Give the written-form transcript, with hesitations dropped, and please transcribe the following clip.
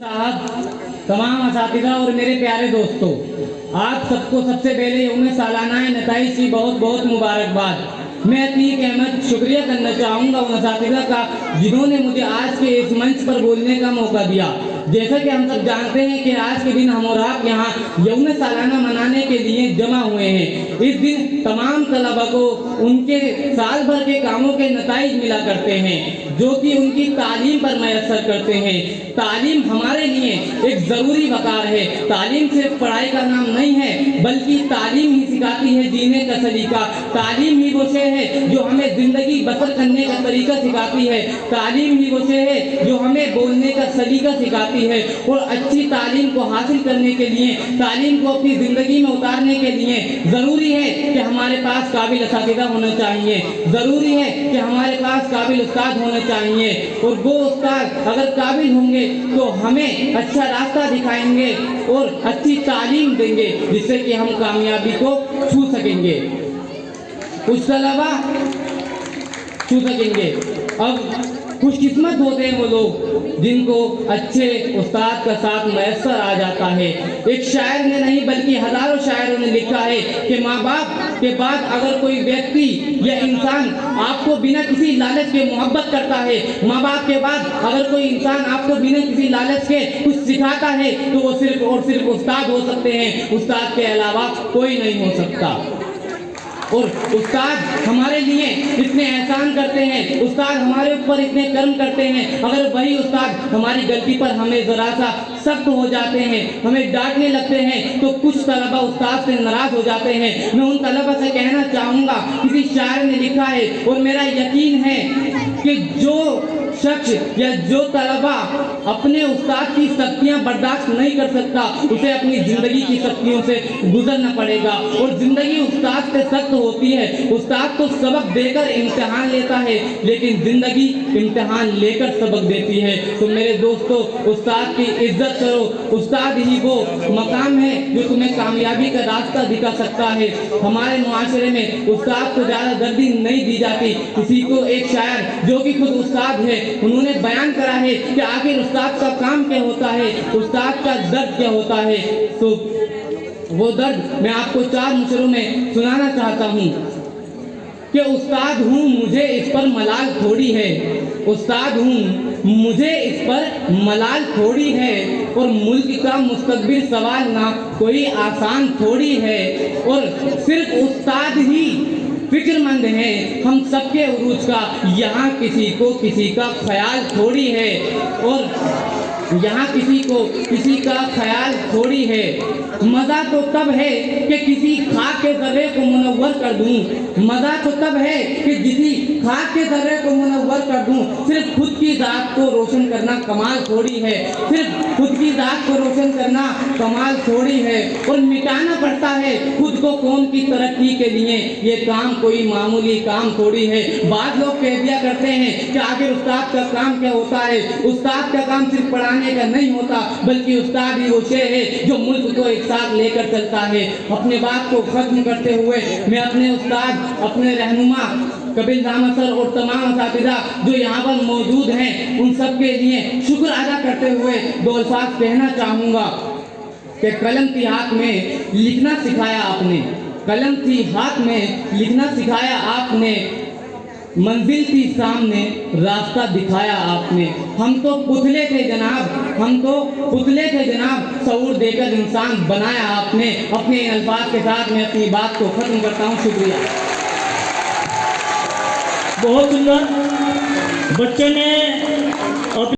साहब, तमाम असातिज़ा और मेरे प्यारे दोस्तों, आप सबको सबसे पहले यौम सालाना नताइज की बहुत बहुत मुबारकबाद। मैं अतीक अहमद शुक्रिया करना चाहूँगा उन असातिज़ा का जिन्होंने मुझे आज के इस मंच पर बोलने का मौका दिया। जैसा कि हम सब जानते हैं कि आज के दिन हम और आप यहाँ यौम सालाना मनाने के लिए जमा हुए हैं। इस दिन तमाम तलबा को उनके साल भर के कामों के नताइज मिला करते हैं जो कि उनकी तालीम पर मैसर करते हैं। तालीम हमारे लिए एक ज़रूरी वकार है। तालीम सिर्फ पढ़ाई का नाम नहीं है, बल्कि तालीम ही सिखाती है जीने का सलीका। तालीम ही वो शे है जो हमें ज़िंदगी बसर करने का तरीका सिखाती है। तालीम ही वो शे है जो हमें बोलने का सलीका सिखाती है। और अच्छी तालीम को हासिल करने के लिए, तालीम को अपनी ज़िंदगी में उतारने के लिए ज़रूरी है कि हमारे पास काबिल असातिज़ा होना चाहिए। ज़रूरी है कि हमारे पास काबिल उस्ताद होना चाहिए। और वो उस्ताद अगर काबिल होंगे तो हमें अच्छा रास्ता दिखाएंगे और अच्छी तालीम देंगे जिससे कि हम कामयाबी को छू सकेंगे, कुछ तलबा छू सकेंगे। अब खुशकिस्मत होते हैं वो लोग जिनको अच्छे उस्ताद का साथ मैसर आ जाता है। एक शायर ने नहीं बल्कि हजारों शायरों ने लिखा है कि माँ बाप के बाद अगर कोई व्यक्ति या इंसान आपको बिना किसी लालच के मोहब्बत करता है, माँ बाप के बाद अगर कोई इंसान आपको बिना किसी लालच के कुछ सिखाता है तो वो सिर्फ और सिर्फ उस्ताद हो सकते हैं। उस्ताद के अलावा कोई नहीं हो सकता। और उस्ताद हमारे लिए इतने एहसान करते हैं, उस्ताद हमारे ऊपर इतने कर्म करते हैं। अगर वही उस्ताद हमारी गलती पर हमें ज़रा सा सख्त हो जाते हैं, हमें डांटने लगते हैं, तो कुछ तलबा उस्ताद से नाराज़ हो जाते हैं। मैं उन तलबा से कहना चाहूँगा, किसी शायर ने लिखा है और मेरा यकीन है कि जो शख्स या जो तलबा अपने उस्ताद की सख्तियाँ बर्दाश्त नहीं कर सकता, उसे अपनी ज़िंदगी की सख्तियों से गुजरना पड़ेगा। और ज़िंदगी उस्ताद से सख्त होती है। उस्ताद तो सबक देकर इम्तिहान लेता है, लेकिन ज़िंदगी इम्तिहान लेकर सबक देती है। तो मेरे दोस्तों, उस्ताद की इज्जत करो। उस्ताद ही वो मकाम है जो तुम्हें कामयाबी का रास्ता दिखा सकता है। हमारे मुआशरे में उस्ताद को ज़्यादा दर्दी नहीं दी जाती। किसी को एक शायर जो कि खुद उस्ताद है, उन्होंने बयान करा है कि आखिर उस्ताद का काम क्या होता है, उस्ताद का दर्द क्या होता है। तो वो दर्द मैं आपको 4 मिसरों में सुनाना चाहता हूँ कि उस्ताद हूँ मुझे इस पर मलाल थोड़ी है, उस्ताद हूँ मुझे इस पर मलाल थोड़ी है। और मुल्क का मुस्तकबिल सवालना कोई आसान थोड़ी है। और सिर्फ उस्ताद ही फिक्रमंद है हम सबके उरूज का, यहाँ किसी को किसी का ख्याल थोड़ी है। और यहाँ किसी को किसी का ख्याल थोड़ी है। मज़ा तो तब है कि किसी खाक के ज़र्रे को मुनव्वर कर दूँ। मज़ा तो तब है कि किसी खाक के ज़र्रे को मुनव्वर कर दूँ। सिर्फ खुद की ज़ात को रोशन करना कमाल थोड़ी है, सिर्फ खुद की ज़ात को रोशन करना कमाल थोड़ी है। और मिटाना पड़ता है खुद को कौम की तरक्की के लिए, ये काम कोई मामूली काम थोड़ी है। बाद लोग कह दिया करते हैं कि आखिर उस्ताद का काम क्या होता है। उस्ताद का काम सिर्फ पढ़ाने का नहीं होता, बल्कि उस्ताद ही वो शे है जो मुल्क को एक साथ लेकर चलता है। अपने बात को खत्म करते हुए मैं अपने उस्ताद, अपने रहनुमा कपिल रामा सर और तमाम असातिज़ा जो यहाँ पर मौजूद हैं, उन सब के लिए शुक्र अदा करते हुए 2 अल्फाज कहना चाहूँगा कि कलम थी हाथ में लिखना सिखाया आपने, कलम थी हाथ में लिखना सिखाया आपने, मंजिल थी सामने रास्ता दिखाया आपने। हम तो पुतले थे जनाब, हम तो पुतले थे जनाब, शऊर देकर इंसान बनाया आपने। अपने इन अल्फाज के साथ मैं अपनी बात को ख़त्म करता हूँ। शुक्रिया। बहुत सुंदर बच्चे ने